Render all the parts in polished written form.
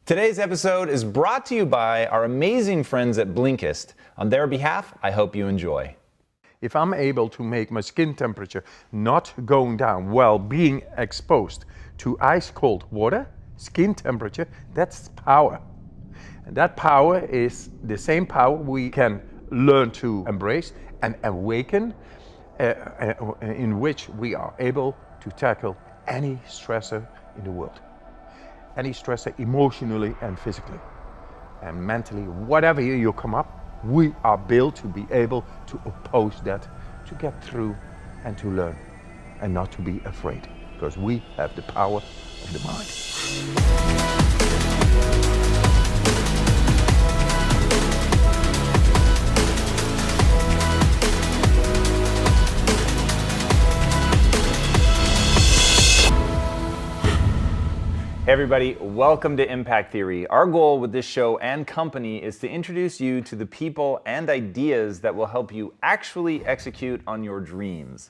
Today's episode is brought to you by our amazing friends at Blinkist. On their behalf, I hope you enjoy. If I'm able to make my skin temperature not going down while being exposed to ice cold water, skin temperature, that's power. And that power is the same power we can learn to embrace and awaken, in which we are able to tackle any stressor in the world. Any stressor emotionally and physically and mentally, whatever you come up, we are built to be able to oppose that, to get through and to learn and not to be afraid, because we have the power of the mind. Hey everybody, welcome to Impact Theory. Our goal with this show and company is to introduce you to the people and ideas that will help you actually execute on your dreams.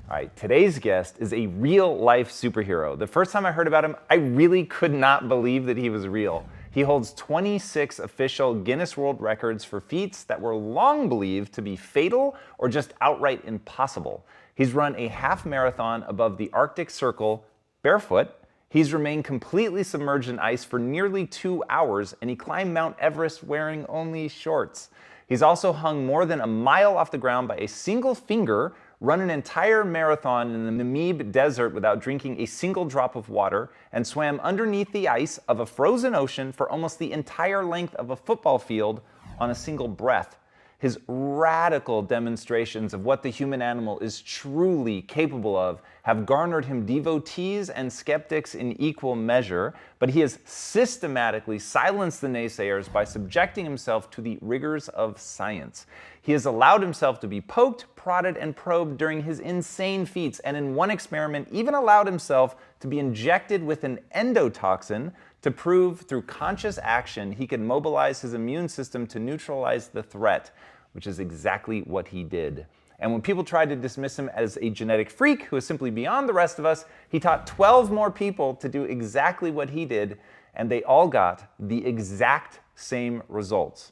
All right, today's guest is a real-life superhero. The first time I heard about him, I really could not believe that he was real. He holds 26 official Guinness World Records for feats that were long believed to be fatal or just outright impossible. He's run a half marathon above the Arctic Circle barefoot. He's remained completely submerged in ice for nearly 2 hours, and he climbed Mount Everest wearing only shorts. He's also hung more than a mile off the ground by a single finger, run an entire marathon in the Namib Desert without drinking a single drop of water, and swam underneath the ice of a frozen ocean for almost the entire length of a football field on a single breath. His radical demonstrations of what the human animal is truly capable of have garnered him devotees and skeptics in equal measure, but he has systematically silenced the naysayers by subjecting himself to the rigors of science. He has allowed himself to be poked, prodded, and probed during his insane feats, and in one experiment even allowed himself to be injected with an endotoxin to prove through conscious action he could mobilize his immune system to neutralize the threat, which is exactly what he did. And when people tried to dismiss him as a genetic freak who is simply beyond the rest of us, he taught 12 more people to do exactly what he did, and they all got the exact same results.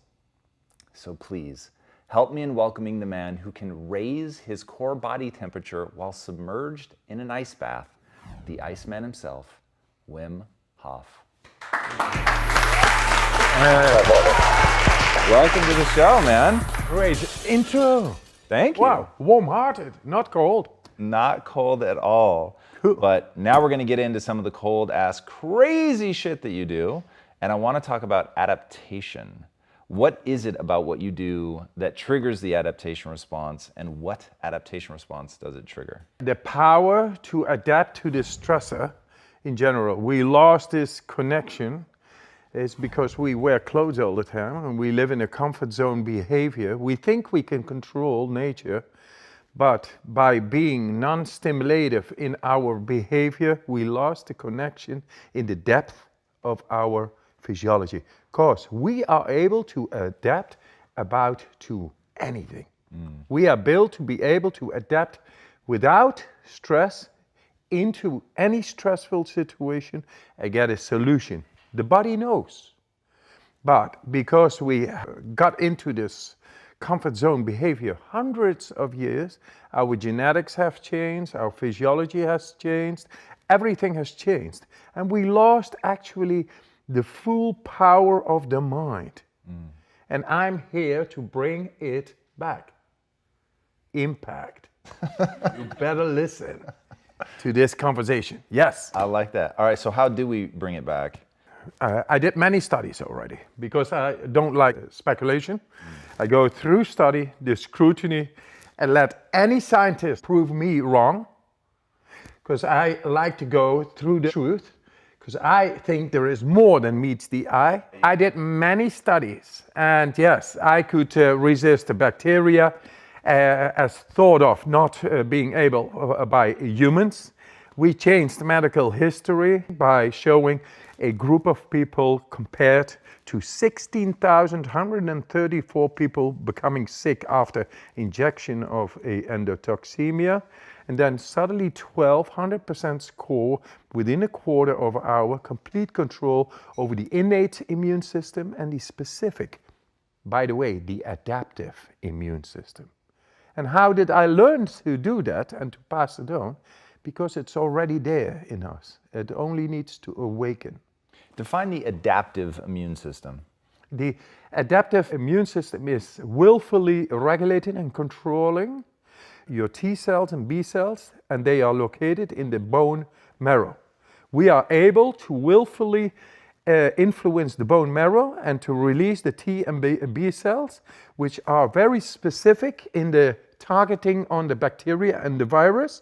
So please, help me in welcoming the man who can raise his core body temperature while submerged in an ice bath, the Iceman himself, Wim Hof. Welcome to the show, man. Great intro. Thank you. Wow, warm-hearted, not cold. Not cold at all. But now we're going to get into some of the cold-ass crazy shit that you do. And I want to talk about adaptation. What is it about what you do that triggers the adaptation response, and what adaptation response does it trigger? The power to adapt to the stressor in general. We lost this connection. It's because we wear clothes all the time and we live in a comfort zone behavior. We think we can control nature, but by being non-stimulative in our behavior, we lost the connection in the depth of our physiology. Because we are able to adapt about to anything. We are built to be able to adapt without stress into any stressful situation and get a solution. The body knows. But because we got into this comfort zone behavior hundreds of years, our genetics have changed, our physiology has changed, everything has changed. And we lost actually the full power of the mind. And I'm here to bring it back. Impact. You better listen to this conversation. Yes. I like that. All right, so how do we bring it back? I did many studies already because I don't like speculation. I go through study, the scrutiny, and let any scientist prove me wrong, because I like to go through the truth, because I think there is more than meets the eye. I did many studies, and yes, I could resist the bacteria as thought of not being able by humans. We changed medical history by showing a group of people compared to 16,134 people becoming sick after injection of a endotoxemia, and then suddenly 1,200% score within a quarter of an hour, complete control over the innate immune system and the specific, by the way, the adaptive immune system. And how did I learn to do that and to pass it on? Because it's already there in us. It only needs to awaken. Define the adaptive immune system. The adaptive immune system is willfully regulating and controlling your T cells and B cells, and they are located in the bone marrow. We are able to willfully influence the bone marrow and to release the T and B cells, which are very specific in the targeting on the bacteria and the virus,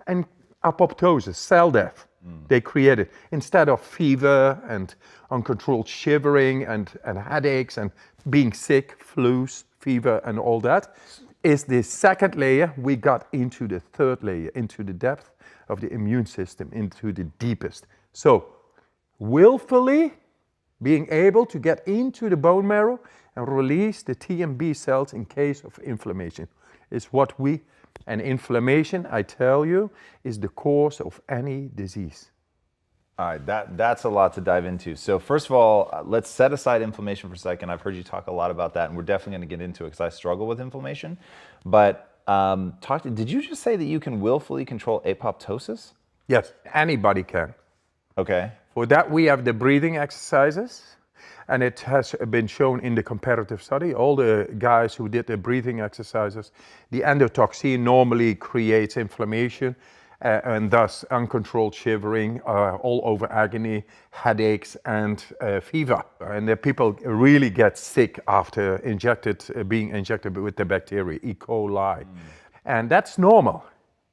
and apoptosis, cell death. They created, instead of fever and uncontrolled shivering and headaches and being sick, flus, fever and all that, is the second layer. We got into the third layer, into the depth of the immune system, into the deepest. So, willfully being able to get into the bone marrow and release the T and B cells in case of inflammation is what we, and inflammation, I tell you, is the cause of any disease. All right, that's a lot to dive into. So first of all, let's set aside inflammation for a second. I've heard you talk a lot about that, and we're definitely going to get into it because I struggle with inflammation. But did you just say that you can willfully control apoptosis? Yes, anybody can. Okay. For that, we have the breathing exercises, and it has been shown in the comparative study. All the guys who did the breathing exercises, the endotoxin normally creates inflammation, and thus uncontrolled shivering, all over agony, headaches, and fever. And the people really get sick after being injected with the bacteria, E. coli. And that's normal.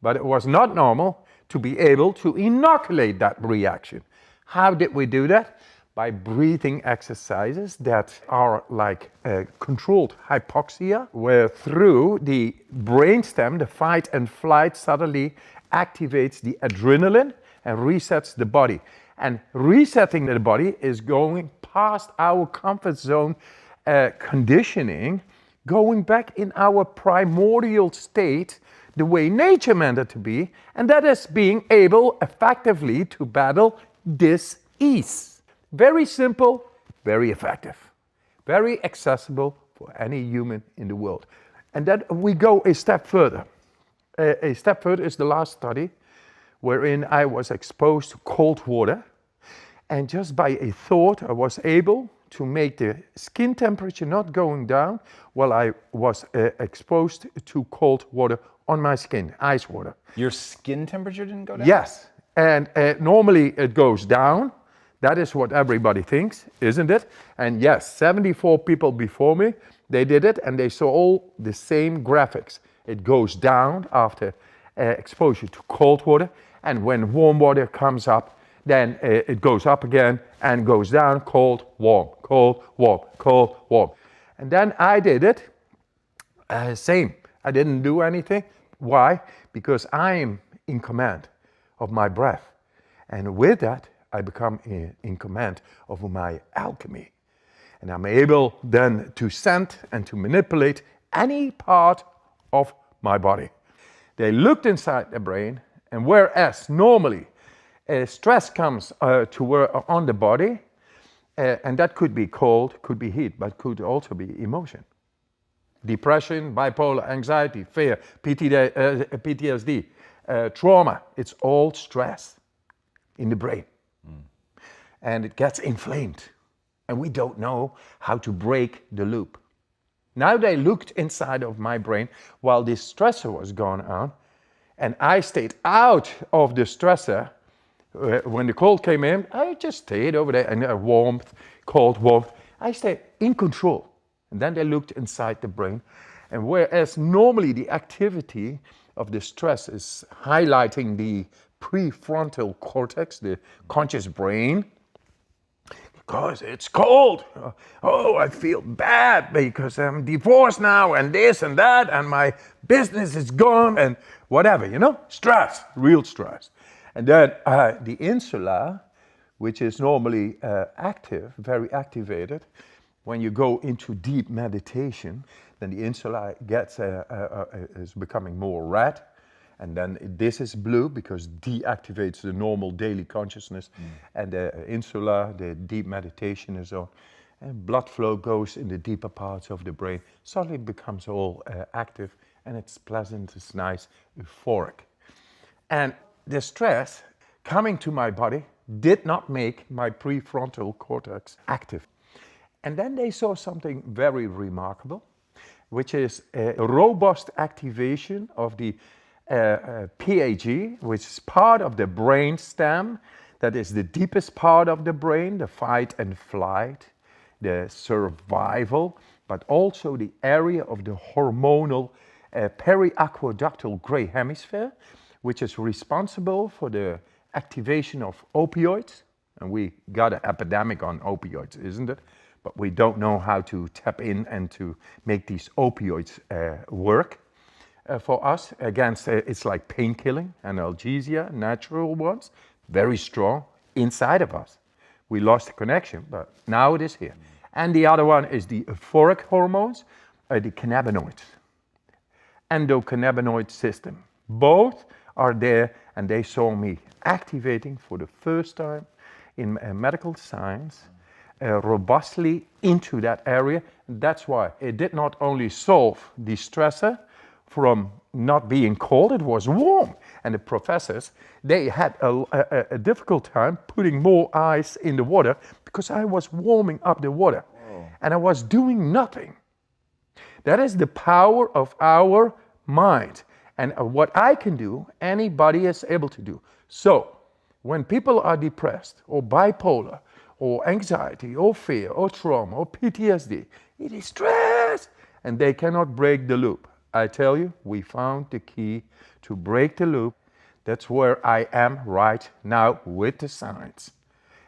But it was not normal to be able to inoculate that reaction. How did we do that? By breathing exercises that are like controlled hypoxia, where through the brainstem, the fight and flight suddenly activates the adrenaline and resets the body. And resetting the body is going past our comfort zone conditioning, going back in our primordial state, the way nature meant it to be, and that is being able effectively to battle dis-ease. Very simple, very effective, very accessible for any human in the world. And then we go a step further. A step further is the last study wherein I was exposed to cold water, and just by a thought I was able to make the skin temperature not going down while I was exposed to cold water on my skin, ice water. Your skin temperature didn't go down? Yes, and normally it goes down. That is what everybody thinks, isn't it? And yes, 74 people before me, they did it and they saw all the same graphics. It goes down after exposure to cold water, and when warm water comes up, then it goes up again and goes down, cold, warm, cold, warm, cold, warm. And then I did it, same. I didn't do anything. Why? Because I am in command of my breath. And with that, I become in command of my alchemy. And I'm able then to send and to manipulate any part of my body. They looked inside the brain, and whereas normally stress comes on the body, and that could be cold, could be heat, but could also be emotion. Depression, bipolar, anxiety, fear, PTSD, trauma, it's all stress in the brain. And it gets inflamed. And we don't know how to break the loop. Now they looked inside of my brain while this stressor was going on, and I stayed out of the stressor. When the cold came in, I just stayed over there, and warmth, cold, warmth. I stayed in control. And then they looked inside the brain, and whereas normally the activity of the stress is highlighting the prefrontal cortex, the conscious brain, because it's cold. Oh, I feel bad because I'm divorced now, and this and that, and my business is gone, and whatever, stress, real stress. And then the insula which is normally active, very activated. When you go into deep meditation, then the insula gets is becoming more red, and then this is blue because deactivates the normal daily consciousness, and the insula, the deep meditation is on, and blood flow goes in the deeper parts of the brain. Suddenly it becomes all active, and it's pleasant, it's nice, euphoric. And the stress coming to my body did not make my prefrontal cortex active. And then they saw something very remarkable, which is a robust activation of the PAG, which is part of the brain stem, that is the deepest part of the brain, the fight and flight, the survival, but also the area of the hormonal periaqueductal gray hemisphere, which is responsible for the activation of opioids. And we got an epidemic on opioids, isn't it? But we don't know how to tap in and to make these opioids work for us. Against, it's like painkilling, analgesia, natural ones, very strong inside of us. We lost the connection, but now it is here. And the other one is the euphoric hormones, the cannabinoids, endocannabinoid system. Both are there, and they saw me activating for the first time in medical science robustly into that area. That's why it did not only solve the stressor from not being cold, it was warm. And the professors, they had a difficult time putting more ice in the water because I was warming up the water. And I was doing nothing. That is the power of our mind. And what I can do, anybody is able to do. So, when people are depressed or bipolar or anxiety or fear or trauma or PTSD, it is stress, and they cannot break the loop. I tell you, we found the key to break the loop. That's where I am right now with the science.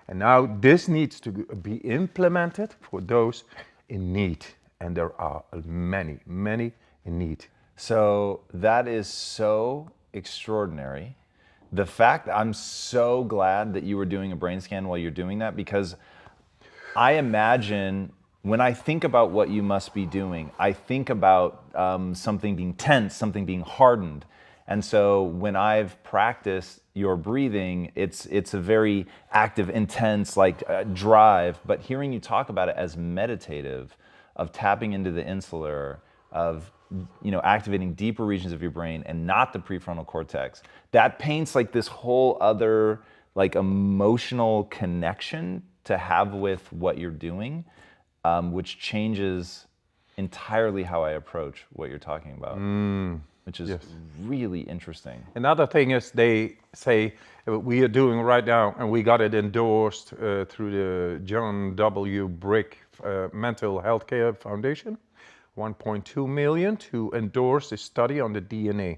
And now this needs to be implemented for those in need. And there are many, many in need. So that is so extraordinary. The fact, I'm so glad that you were doing a brain scan while you're doing that, because I imagine when I think about what you must be doing, I think about something being tense, something being hardened. And so when I've practiced your breathing, it's a very active, intense, drive. But hearing you talk about it as meditative, of tapping into the insular, of activating deeper regions of your brain and not the prefrontal cortex, that paints this whole other emotional connection to have with what you're doing, which changes entirely how I approach what you're talking about, which is really interesting. Another thing is they say we are doing right now, and we got it endorsed through the John W. Brick Mental Healthcare Foundation, 1.2 million to endorse a study on the DNA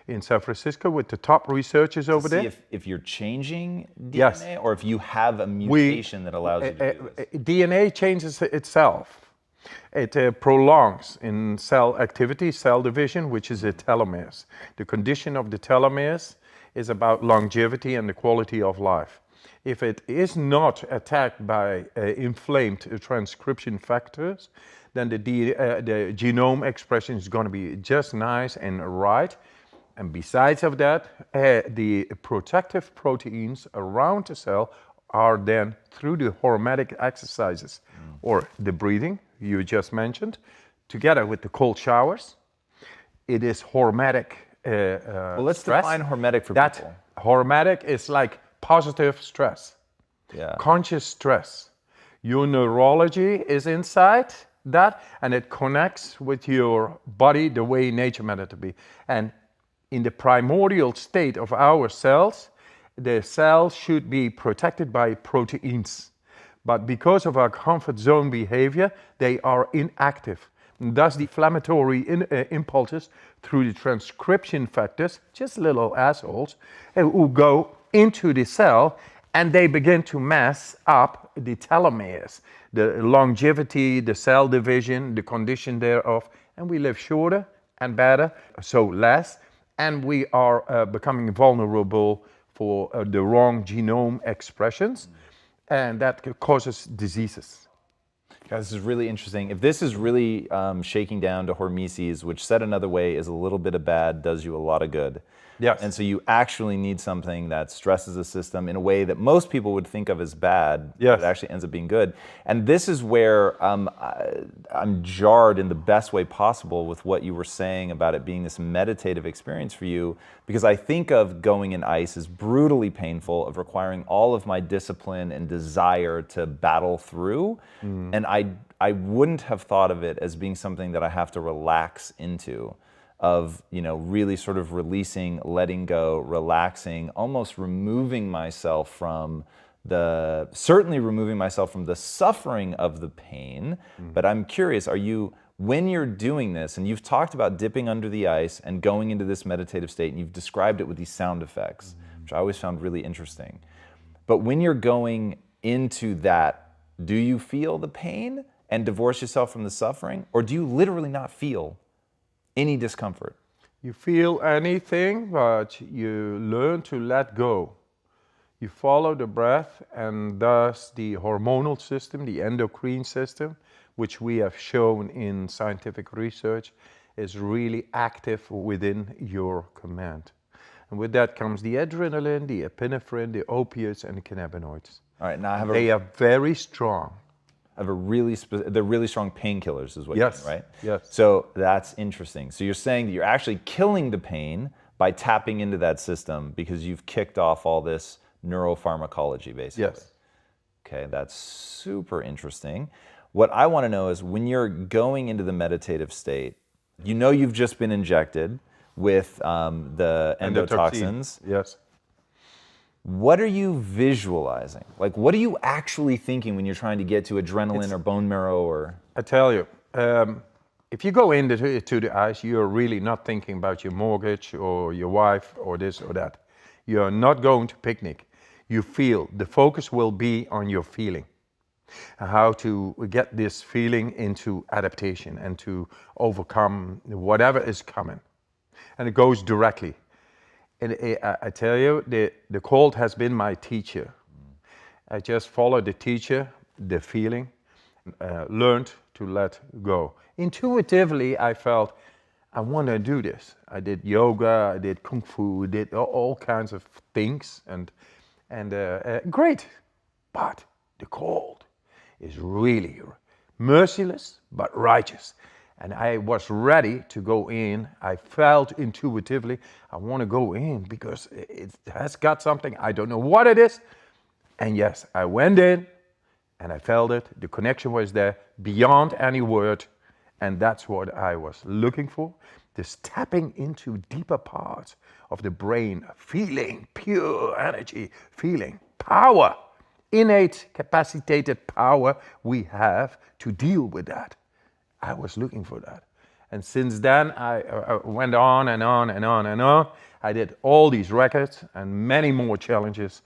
in San Francisco with the top researchers over there. If you're changing DNA, or if you have a mutation that allows you to do this. DNA changes itself. It prolongs in cell activity, cell division, which is a telomeres. The condition of the telomeres is about longevity and the quality of life. If it is not attacked by inflamed transcription factors, then the genome expression is going to be just nice and right. And besides of that, the protective proteins around the cell are then, through the hormetic exercises or the breathing you just mentioned, together with the cold showers, it is hormetic well, let's stress. define hormetic for that people. Hormetic is like positive stress, conscious stress. Your neurology is inside that, and it connects with your body the way nature meant it to be. And in the primordial state of our cells, the cells should be protected by proteins. But because of our comfort zone behavior, they are inactive. And thus the inflammatory impulses through the transcription factors, just little assholes, who go into the cell, and they begin to mess up the telomeres, the longevity, the cell division, the condition thereof, and we live shorter and better, so less, and we are becoming vulnerable for the wrong genome expressions. and that causes diseases. Guys, this is really interesting. If this is really shaking down to hormesis, which said another way is a little bit of bad, does you a lot of good. Yes. And so you actually need something that stresses the system in a way that most people would think of as bad, Yes. but it actually ends up being good. And this is where I'm jarred in the best way possible with what you were saying about it being this meditative experience for you, because I think of going in ice as brutally painful, of requiring all of my discipline and desire to battle through. And I wouldn't have thought of it as being something that I have to relax into, of, you know, really sort of releasing, letting go, relaxing, almost removing myself from certainly removing myself from the suffering of the pain. But I'm curious, when you're doing this, and you've talked about dipping under the ice and going into this meditative state, and you've described it with these sound effects, which I always found really interesting. But when you're going into that, do you feel the pain and divorce yourself from the suffering? Or do you literally not feel any discomfort? You feel anything, but you learn to let go. You follow the breath, and thus the hormonal system, the endocrine system, which we have shown in scientific research, is really active within your command. And with that comes the adrenaline, the epinephrine, the opiates, and the cannabinoids. All right, now They are very strong. they're really strong painkillers, is what Yes, you mean, right? yes. So that's interesting. So you're saying that you're actually killing the pain by tapping into that system because you've kicked off all this neuropharmacology, basically. Yes. Okay, that's super interesting. What I want to know is, when you're going into the meditative state, you know you've just been injected with the endotoxins. Yes. What are you visualizing? Like, what are you actually thinking when you're trying to get to adrenaline or bone marrow or? I tell you, if you go into the ice, you're really not thinking about your mortgage or your wife or this or that. You're not going to picnic. You feel, the focus will be on your feeling. How to get this feeling into adaptation and to overcome whatever is coming. And it goes directly. And I tell you, the cold has been my teacher. I just followed the teacher, the feeling, learned to let go. Intuitively, I felt, I want to do this. I did yoga, I did kung fu, did all kinds of things, and great. But the cold is really merciless but righteous. And I was ready to go in. I felt intuitively, I want to go in because it has got something. I don't know what it is. And yes, I went in and I felt it. The connection was there beyond any word. And that's what I was looking for. This tapping into deeper parts of the brain, feeling pure energy, feeling power, innate capacitated power we have to deal with that. I was looking for that. And since then, I went on and on and on and on. I did all these records and many more challenges.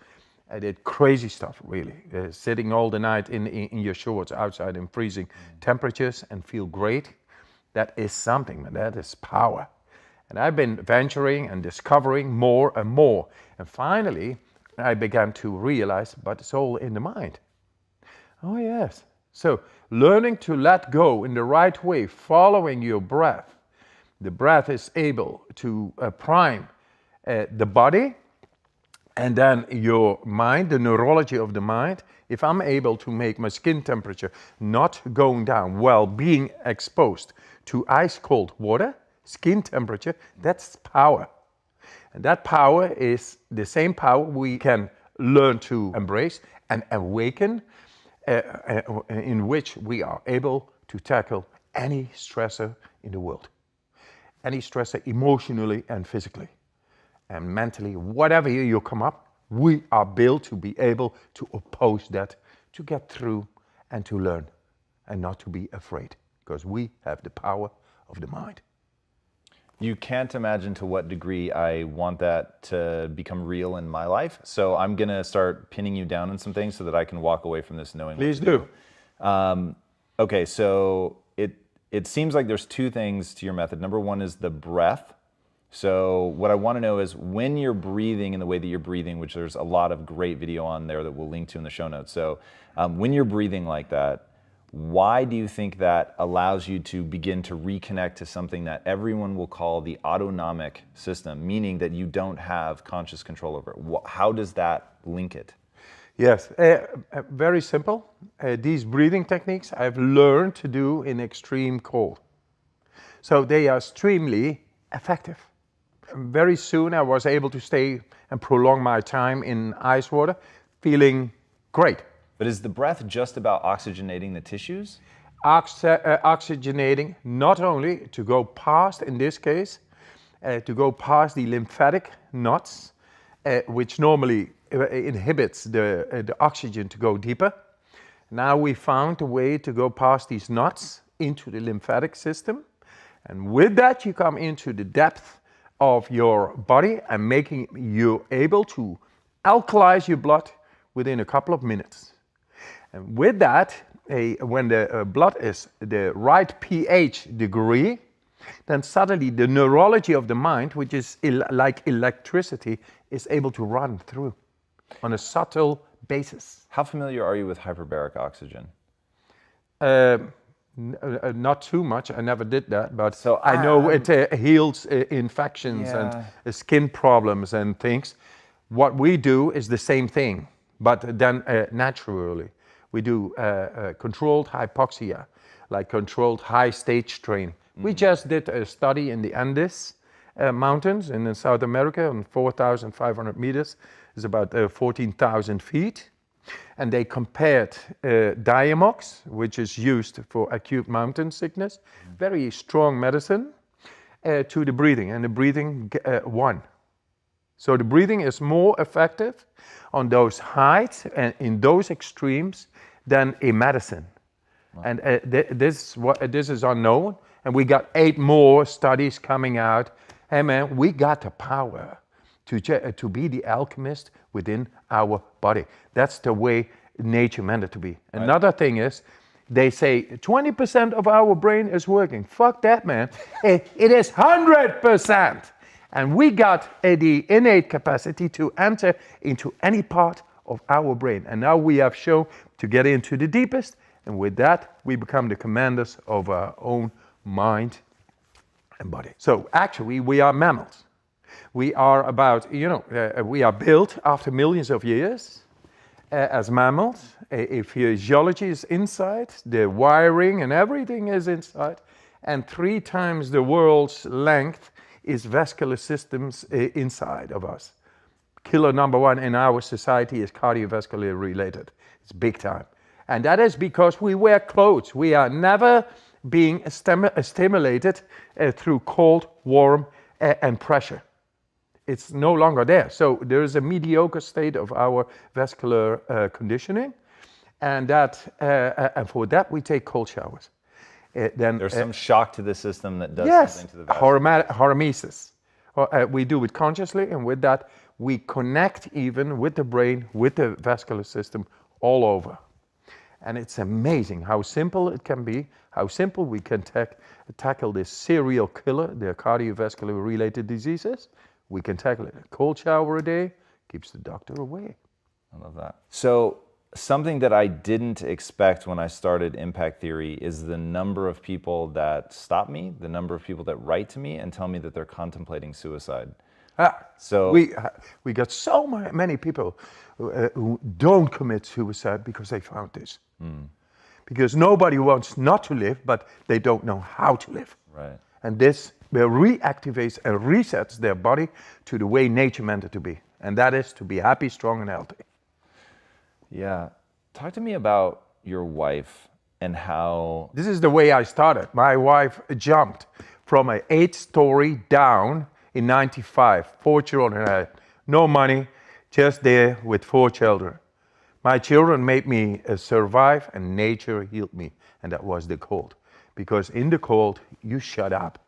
I did crazy stuff, really. Sitting all the night in your shorts outside in freezing temperatures and feel great. That is something, man. That is power. And I've been venturing and discovering more and more. And finally, I began to realize, but it's all in the mind. Oh, yes. So learning to let go in the right way, following your breath. The breath is able to prime the body and then your mind, the neurology of the mind. If I'm able to make my skin temperature not going down while being exposed to ice cold water, skin temperature, that's power. And that power is the same power we can learn to embrace and awaken, in which we are able to tackle any stressor in the world. Any stressor emotionally and physically and mentally, whatever you come up, we are built to be able to oppose that, to get through and to learn and not to be afraid, because we have the power of the mind. You can't imagine to what degree I want that to become real in my life. So I'm going to start pinning you down on some things so that I can walk away from this knowing. Please do. Okay, so it seems like there's two things to your method. Number one is the breath, So what I want to know is when you're breathing in the way that you're breathing, which there's a lot of great video on there that we'll link to in the show notes. So when you're breathing like that, why do you think that allows you to begin to reconnect to something that everyone will call the autonomic system, meaning that you don't have conscious control over it? How does that link it? Yes, very simple. These breathing techniques I've learned to do in extreme cold. So they are extremely effective. Very soon I was able to stay and prolong my time in ice water, feeling great. But is the breath just about oxygenating the tissues? Oxygenating not only to go past, in this case, to go past the lymphatic knots, which normally inhibits the oxygen to go deeper. Now we found a way to go past these knots into the lymphatic system. And with that, you come into the depth of your body and making you able to alkalize your blood within a couple of minutes. And with that, when the blood is the right pH degree, then suddenly the neurology of the mind, which is like electricity, is able to run through on a subtle basis. How familiar are you with hyperbaric oxygen? Not too much. I never did that, but So I know it heals infections and skin problems and things. What we do is the same thing, but then naturally. We do controlled hypoxia, like controlled high stage strain. We just did a study in the Andes Mountains in South America on 4,500 meters. It's about 14,000 feet. And they compared Diamox, which is used for acute mountain sickness, very strong medicine, to the breathing. And the breathing won. So the breathing is more effective on those heights and in those extremes than a medicine. Wow. And this is unknown. And we got 8 more studies coming out. Hey man, we got the power to be the alchemist within our body. That's the way nature meant it to be. Right. Another thing is, they say 20% of our brain is working. Fuck that, man. It is 100%. And we got the innate capacity to enter into any part of our brain. And now we have shown to get into the deepest. And with that, we become the commanders of our own mind and body. So actually, we are mammals. We are about, we are built after millions of years as mammals. A physiology is inside, the wiring and everything is inside. And 3 times the world's length is vascular systems inside of us. Killer number 1 in our society is cardiovascular related. It's big time. And that is because we wear clothes. We are never being stimulated through cold, warm, and pressure. It's no longer there. So there is a mediocre state of our vascular conditioning. And for that, we take cold showers. Then there's some shock to the system that does something to the vascular. Hormesis. We do it consciously, and with that, we connect even with the brain, with the vascular system all over. And it's amazing how simple it can be, how simple we can tackle this serial killer, the cardiovascular related diseases. We can tackle it. A cold shower a day keeps the doctor away. I love that. So something that I didn't expect when I started Impact Theory is the number of people that stop me, the number of people that write to me and tell me that they're contemplating suicide. So we got so many people who don't commit suicide because they found this. Because nobody wants not to live, but they don't know how to live. Right. And this reactivates and resets their body to the way nature meant it to be. And that is to be happy, strong, and healthy. Yeah. Talk to me about your wife and how... This is the way I started. My wife jumped from an 8-story down in 95. 4 children. I had no money, just there with 4 children. My children made me survive, and nature healed me. And that was the cold. Because in the cold, you shut up.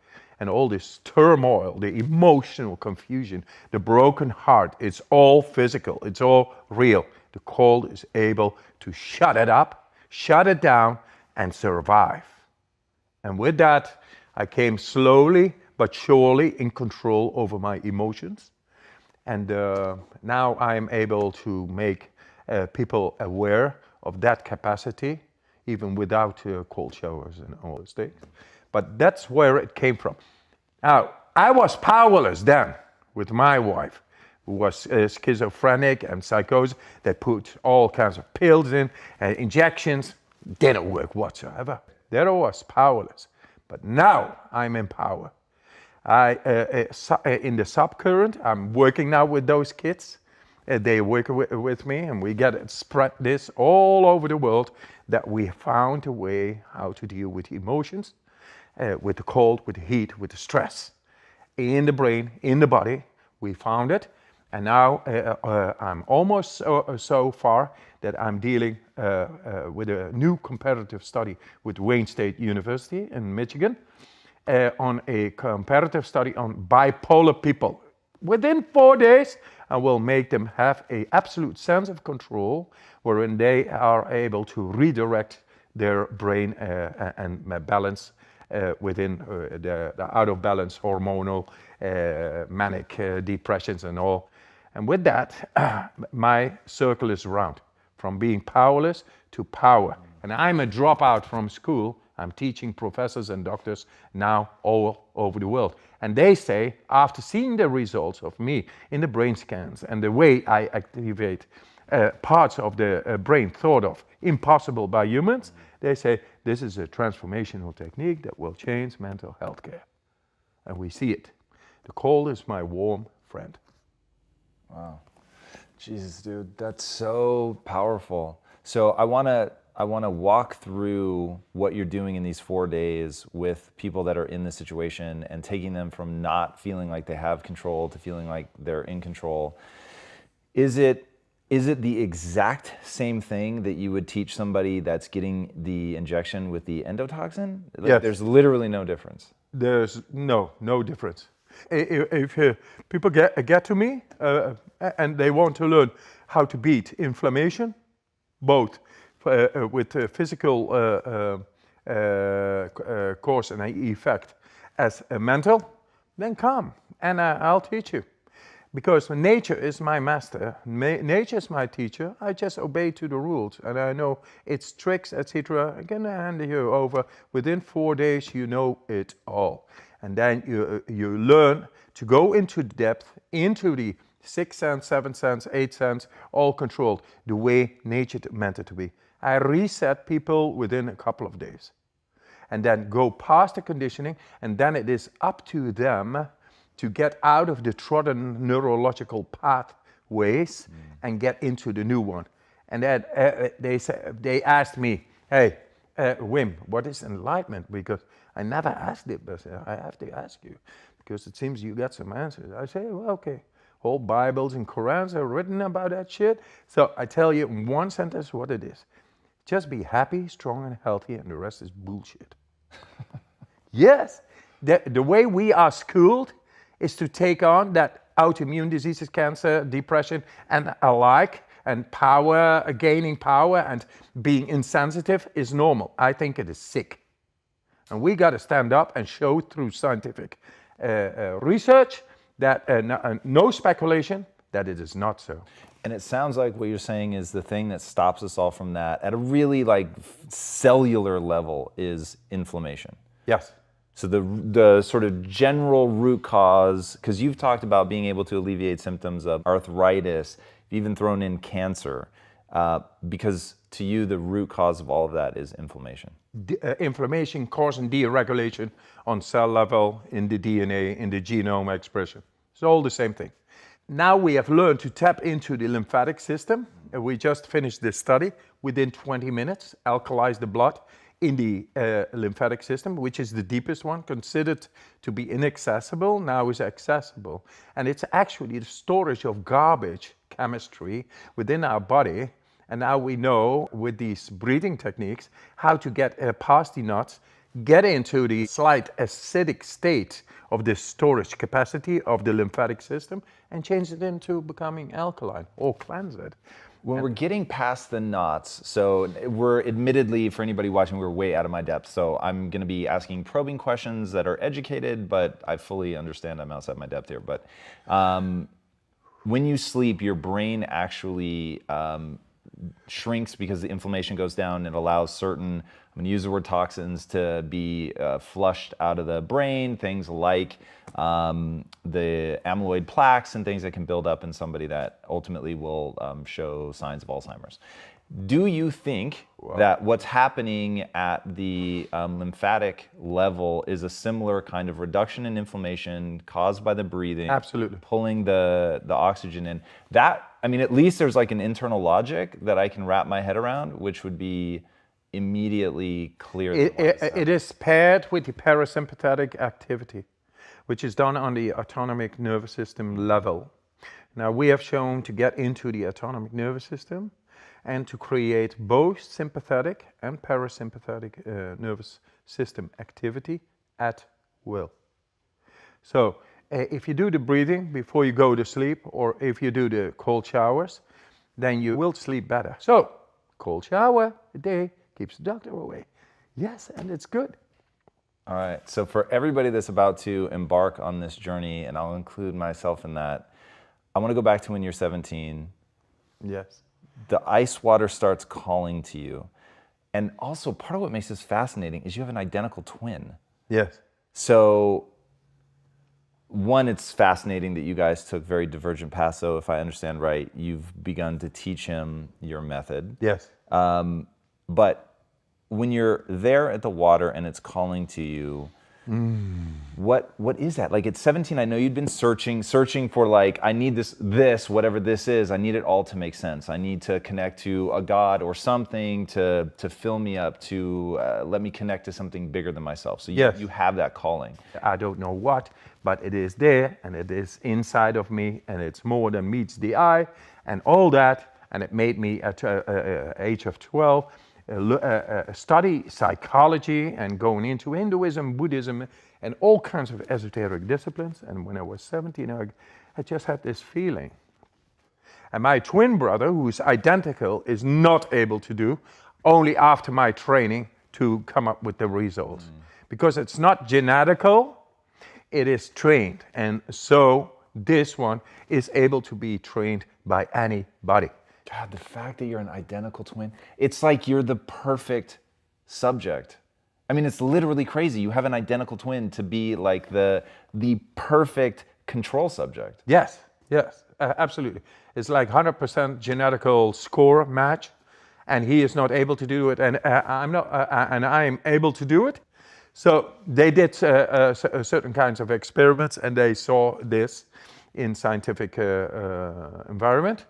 And all this turmoil, the emotional confusion, the broken heart, it's all physical. It's all real. The cold is able to shut it up, shut it down, and survive. And with that, I came slowly but surely in control over my emotions. And now I'm able to make people aware of that capacity, even without cold showers and all those things. But that's where it came from. Now, I was powerless then with my wife, who was schizophrenic and psychosis. They put all kinds of pills in, injections, didn't work whatsoever. There I was, powerless. But now I'm in power. In the subcurrent, I'm working now with those kids. They work with me, and we get spread this all over the world, that we found a way how to deal with emotions, with the cold, with the heat, with the stress. In the brain, in the body, we found it. And now I'm almost so far that I'm dealing with a new comparative study with Wayne State University in Michigan, on a comparative study on bipolar people. Within 4 days, I will make them have an absolute sense of control, wherein they are able to redirect their brain and balance within the out of balance hormonal manic depressions and all. And with that, my circle is round, from being powerless to power. And I'm a dropout from school. I'm teaching professors and doctors now all over the world. And they say, after seeing the results of me in the brain scans and the way I activate parts of the brain thought of impossible by humans, they say, this is a transformational technique that will change mental health care. And we see it. The cold is my warm friend. Wow. Jesus, dude, that's so powerful. So I want to walk through what you're doing in these 4 days with people that are in this situation and taking them from not feeling like they have control to feeling like they're in control. Is it the exact same thing that you would teach somebody that's getting the injection with the endotoxin? Like, yes. There's literally no difference. There's no difference. If people get to me and they want to learn how to beat inflammation, both with physical cause and effect as a mental, then come and I'll teach you. Because nature is my master, nature is my teacher. I just obey to the rules, and I know its tricks, etc. I can hand you over. Within 4 days, you know it all. And then you learn to go into depth, into the 6th sense, 7th sense, 8th sense, all controlled, the way nature meant it to be. I reset people within a couple of days. And then go past the conditioning, and then it is up to them to get out of the trodden neurological pathways and get into the new one. And then they asked me, hey, Wim, what is enlightenment? Because I never asked it, but I have to ask you, because it seems you got some answers. I say, well, okay, whole Bibles and Qurans are written about that shit. So I tell you in one sentence what it is. Just be happy, strong, and healthy, and the rest is bullshit. Yes, the way we are schooled is to take on that autoimmune diseases, cancer, depression, and alike, and power, gaining power, and being insensitive is normal. I think it is sick. And we got to stand up and show through scientific research that no speculation that it is not so. And it sounds like what you're saying is the thing that stops us all from that at a really like cellular level is inflammation. Yes. So the sort of general root cause, because you've talked about being able to alleviate symptoms of arthritis, you've even thrown in cancer, because to you the root cause of all of that is inflammation. Inflammation causing deregulation on cell level, in the DNA, in the genome expression. It's all the same thing. Now we have learned to tap into the lymphatic system. We just finished this study. Within 20 minutes, alkalize the blood in the lymphatic system, which is the deepest one, considered to be inaccessible, now is accessible. And it's actually the storage of garbage chemistry within our body. And now we know with these breathing techniques how to get past the nuts, get into the slight acidic state of the storage capacity of the lymphatic system and change it into becoming alkaline or cleanse it. When we're getting past the knots, so we're admittedly, for anybody watching, we're way out of my depth. So I'm going to be asking probing questions that are educated, but I fully understand I'm outside my depth here. But when you sleep, your brain actually shrinks because the inflammation goes down. It allows certain, I'm going to use the word toxins, to be flushed out of the brain, things like the amyloid plaques and things that can build up in somebody that ultimately will show signs of Alzheimer's. Do you think that what's happening at the lymphatic level is a similar kind of reduction in inflammation caused by the breathing? Absolutely. Pulling the oxygen in. That, I mean, at least there's like an internal logic that I can wrap my head around, which would be immediately clear. It is paired with the parasympathetic activity, which is done on the autonomic nervous system level. Now, we have shown to get into the autonomic nervous system and to create both sympathetic and parasympathetic nervous system activity at will. So if you do the breathing before you go to sleep, or if you do the cold showers, then you will sleep better. So cold shower a day keeps the doctor away. Yes, and it's good. All right, so for everybody that's about to embark on this journey, and I'll include myself in that, I want to go back to when you're 17. Yes. The ice water starts calling to you. And also, part of what makes this fascinating is you have an identical twin. Yes. So, one, it's fascinating that you guys took very divergent paths. So, if I understand right, you've begun to teach him your method. Yes. But when you're there at the water and it's calling to you, what is that? Like at 17, I know you'd been searching for like, I need this, whatever this is, I need it all to make sense. I need to connect to a God or something to fill me up, to let me connect to something bigger than myself. So you have that calling. I don't know what, but it is there and it is inside of me and it's more than meets the eye and all that. And it made me at age of 12 study psychology and going into Hinduism, Buddhism, and all kinds of esoteric disciplines. And when I was 17, I just had this feeling. And my twin brother, who is identical, is not able to do, only after my training to come up with the results. Because it's not genetical, it is trained. And so this one is able to be trained by anybody. God, the fact that you're an identical twin, it's like you're the perfect subject. I mean, it's literally crazy. You have an identical twin to be like the perfect control subject. Yes, absolutely. It's like 100% genetical score match, and he is not able to do it, and I am able to do it. So they did certain kinds of experiments, and they saw this in scientific environment,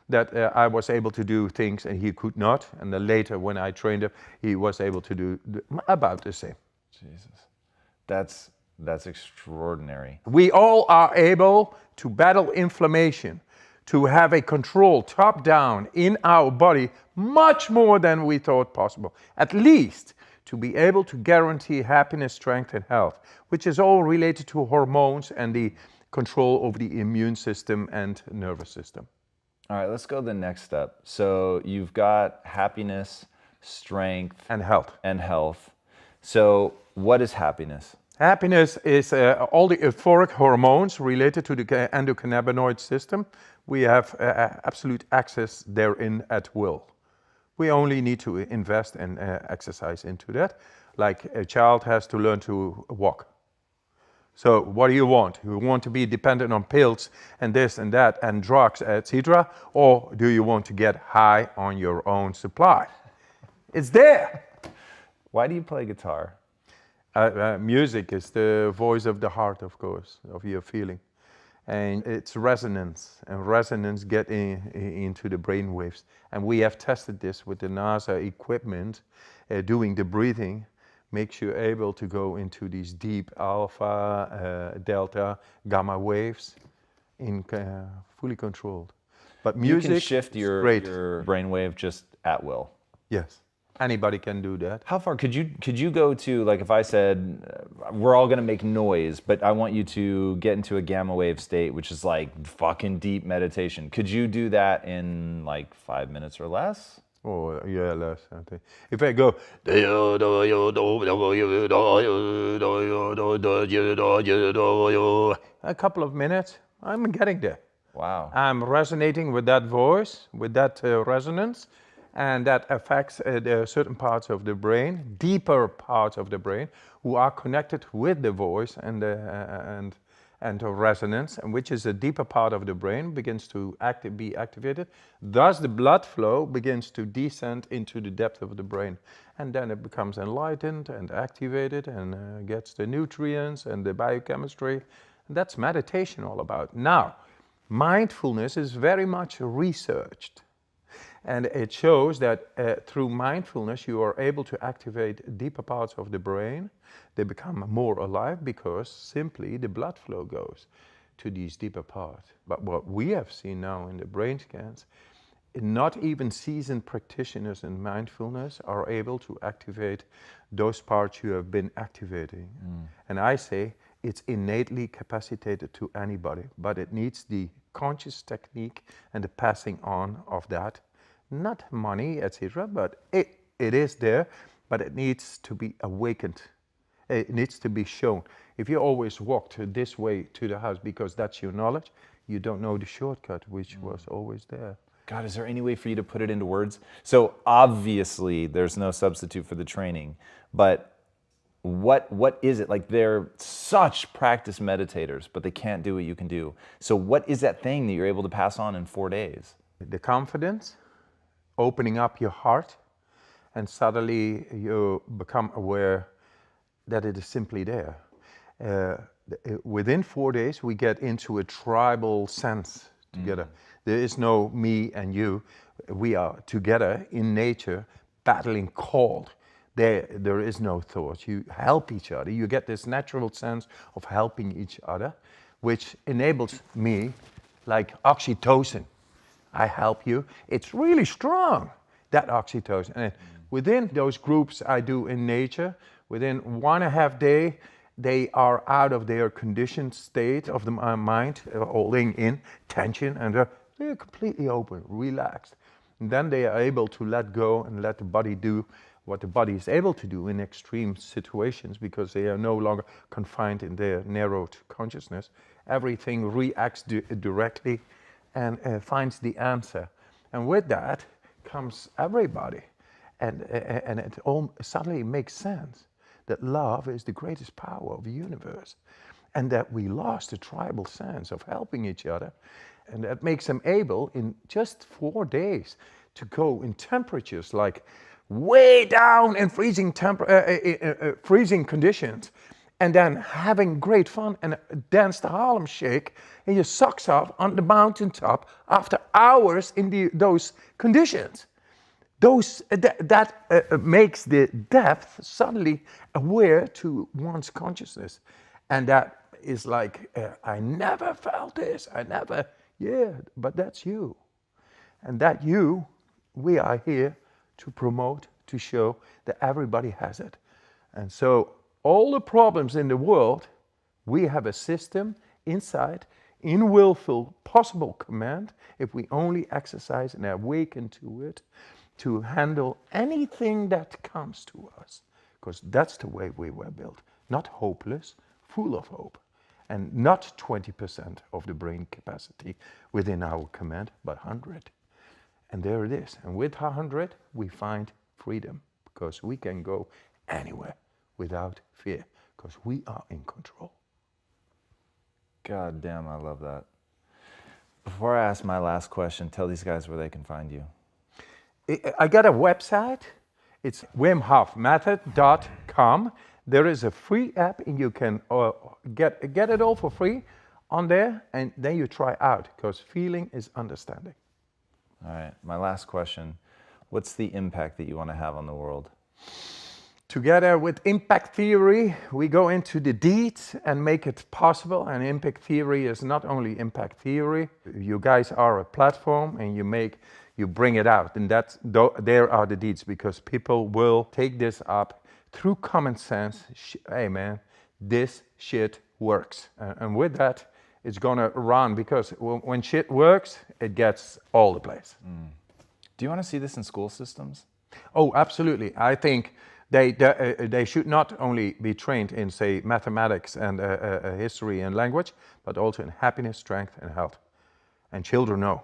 that I was able to do things and he could not. And then later, when I trained him, he was able to do about the same. Jesus, that's extraordinary. We all are able to battle inflammation, to have a control top down in our body much more than we thought possible. At least to be able to guarantee happiness, strength, and health, which is all related to hormones and the control over the immune system and nervous system. All right, let's go to the next step. So you've got happiness, strength, and health. So what is happiness? Happiness is all the euphoric hormones related to the endocannabinoid system. We have absolute access therein at will. We only need to invest and exercise into that. Like a child has to learn to walk. So what do you want? You want to be dependent on pills and this and that and drugs, etc., or do you want to get high on your own supply? It's there. Why do you play guitar? Music is the voice of the heart, of course, of your feeling. And it's resonance, and resonance get into the brain waves. And we have tested this with the NASA equipment, doing the breathing, makes you able to go into these deep alpha, delta, gamma waves in fully controlled. But music, you can shift your brainwave just at will. Yes. Anybody can do that. How far could you go to, like if I said, we're all gonna make noise, but I want you to get into a gamma wave state, which is like fucking deep meditation. Could you do that in like 5 minutes or less? Oh, yeah, less, I think. If I go, a couple of minutes, I'm getting there. Wow. I'm resonating with that voice, with that resonance, and that affects the certain parts of the brain, deeper parts of the brain, who are connected with the voice and the resonance, and which is a deeper part of the brain, begins to be activated. Thus, the blood flow begins to descend into the depth of the brain, and then it becomes enlightened and activated, and gets the nutrients and the biochemistry. And that's meditation all about. Now, mindfulness is very much researched. And it shows that through mindfulness, you are able to activate deeper parts of the brain. They become more alive because simply the blood flow goes to these deeper parts. But what we have seen now in the brain scans, not even seasoned practitioners in mindfulness are able to activate those parts you have been activating. And I say it's innately capacitated to anybody, but it needs the conscious technique and the passing on of that. Not money, etc., but it is there, but it needs to be awakened. It needs to be shown. If you always walked this way to the house because that's your knowledge, you don't know the shortcut, which was always there. God, is there any way for you to put it into words? So obviously there's no substitute for the training, but what is it? Like they're such practiced meditators, but they can't do what you can do. So what is that thing that you're able to pass on in 4 days? The confidence, opening up your heart, and suddenly you become aware that it is simply there. Within 4 days, we get into a tribal sense together. There is no me and you. We are together in nature, battling cold. There is no thought. You help each other. You get this natural sense of helping each other, which enables me, like oxytocin. I help you. It's really strong, that oxytocin. And within those groups I do in nature, within 1.5 days, they are out of their conditioned state of the mind, holding in tension, and they're completely open, relaxed. And then they are able to let go and let the body do what the body is able to do in extreme situations, because they are no longer confined in their narrowed consciousness. Everything reacts directly and finds the answer. And with that comes everybody. And it all suddenly makes sense that love is the greatest power of the universe, and that we lost the tribal sense of helping each other. And that makes them able in just 4 days to go in temperatures like way down in freezing conditions, and then having great fun and dance the Harlem Shake in your socks off on the mountaintop after hours in those conditions. That makes the depth suddenly aware to one's consciousness. And that is like, I never felt this, but that's you. And that you, we are here to promote, to show that everybody has it. And so all the problems in the world, we have a system inside, in willful, possible command, if we only exercise and awaken to it, to handle anything that comes to us. Because that's the way we were built. Not hopeless, full of hope. And not 20% of the brain capacity within our command, but 100. And there it is. And with 100, we find freedom, because we can go anywhere without fear, because we are in control. God damn, I love that. Before I ask my last question, tell these guys where they can find you. I got a website. It's wimhofmethod.com. There is a free app, and you can get it all for free on there, and then you try out, because feeling is understanding. All right, my last question. What's the impact that you want to have on the world? Together with impact theory, we go into the deeds and make it possible. And impact theory is not only impact theory. You guys are a platform, and you make you bring it out, and there are the deeds, because people will take this up through common sense. Hey man, this shit works, and with that, it's gonna run, because when shit works, it gets all the place. Do you want to see this in school systems? Oh, absolutely. I think they should not only be trained in, say, mathematics and history and language, but also in happiness, strength, and health. And children know.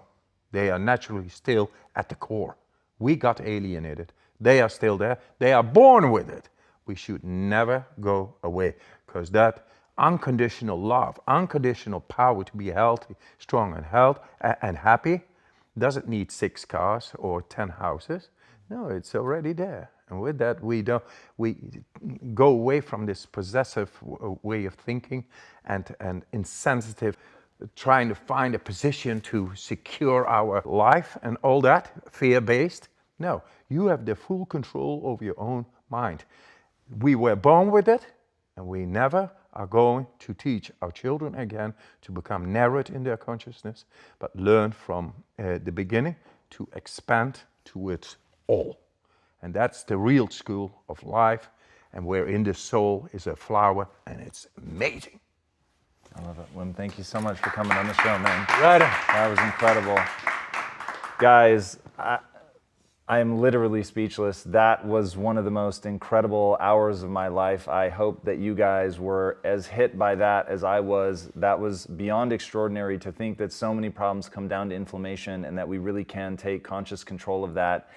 They are naturally still at the core. We got alienated. They are still there. They are born with it. We should never go away, because that unconditional love, unconditional power to be healthy, strong, and happy doesn't need 6 cars or 10 houses. No, it's already there. And with that, we go away from this possessive way of thinking and insensitive, trying to find a position to secure our life and all that, fear-based. No, you have the full control over your own mind. We were born with it, and we never are going to teach our children again to become narrowed in their consciousness, but learn from the beginning to expand to its all. And that's the real school of life, and wherein the soul is a flower, and it's amazing. I love it. Wim, thank you so much for coming on the show, man. Right. That was incredible. Guys, I am literally speechless. That was one of the most incredible hours of my life. I hope that you guys were as hit by that as I was. That was beyond extraordinary, to think that so many problems come down to inflammation, and that we really can take conscious control of that.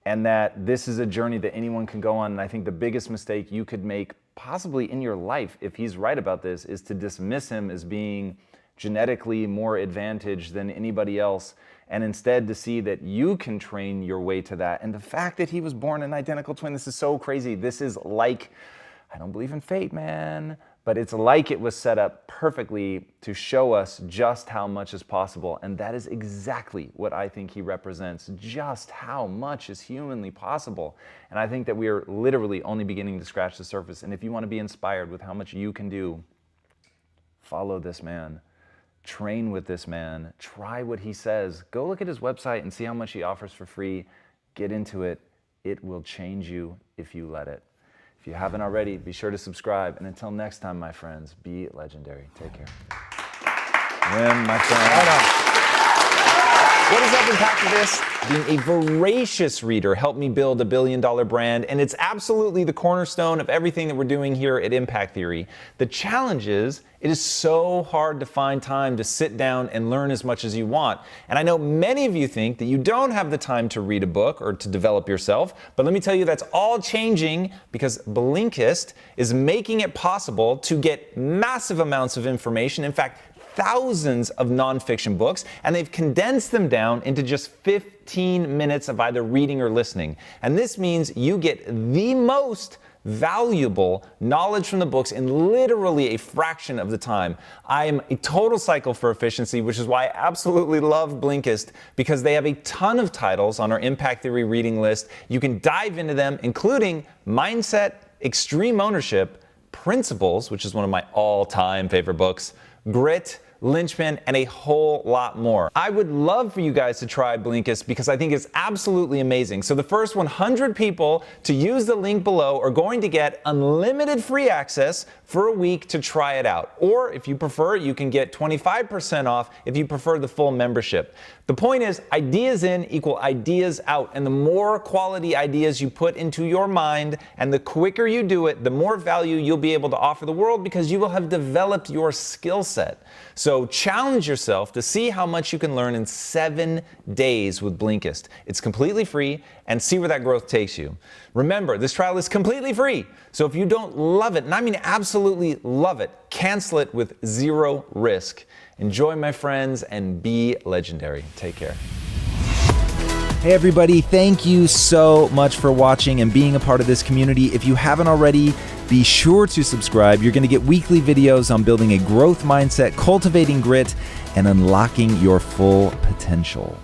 And that this is a journey that anyone can go on. And I think the biggest mistake you could make possibly in your life, if he's right about this, is to dismiss him as being genetically more advantaged than anybody else, and instead to see that you can train your way to that. And the fact that he was born an identical twin, this is so crazy. This is like, I don't believe in fate, man, but it's like it was set up perfectly to show us just how much is possible. And that is exactly what I think he represents, just how much is humanly possible. And I think that we are literally only beginning to scratch the surface. And if you want to be inspired with how much you can do, follow this man. Train with this man. Try what he says. Go look at his website and see how much he offers for free. Get into it. It will change you if you let it. If you haven't already, be sure to subscribe. And until next time, my friends, be legendary. Take care. Wim, my friend. What has helped impact this? Being a voracious reader helped me build a billion-dollar brand, and it's absolutely the cornerstone of everything that we're doing here at Impact Theory. The challenge is, it is so hard to find time to sit down and learn as much as you want. And I know many of you think that you don't have the time to read a book or to develop yourself, but let me tell you, that's all changing, because Blinkist is making it possible to get massive amounts of information. In fact, thousands of nonfiction books, and they've condensed them down into just 15 minutes of either reading or listening. And this means you get the most valuable knowledge from the books in literally a fraction of the time. I am a total cycle for efficiency, which is why I absolutely love Blinkist, because they have a ton of titles on our Impact Theory reading list. You can dive into them, including Mindset, Extreme Ownership, Principles, which is one of my all-time favorite books, Grit, Linchpin, and a whole lot more. I would love for you guys to try Blinkist, because I think it's absolutely amazing. So the first 100 people to use the link below are going to get unlimited free access for a week to try it out. Or if you prefer, you can get 25% off if you prefer the full membership. The point is, ideas in equal ideas out. And the more quality ideas you put into your mind, and the quicker you do it, the more value you'll be able to offer the world, because you will have developed your skill set. So challenge yourself to see how much you can learn in 7 days with Blinkist. It's completely free, and see where that growth takes you. Remember, this trial is completely free. So if you don't love it, and I mean absolutely love it, cancel it with 0 risk. Enjoy, my friends, and be legendary. Take care. Hey everybody, thank you so much for watching and being a part of this community. If you haven't already, be sure to subscribe. You're going to get weekly videos on building a growth mindset, cultivating grit, and unlocking your full potential.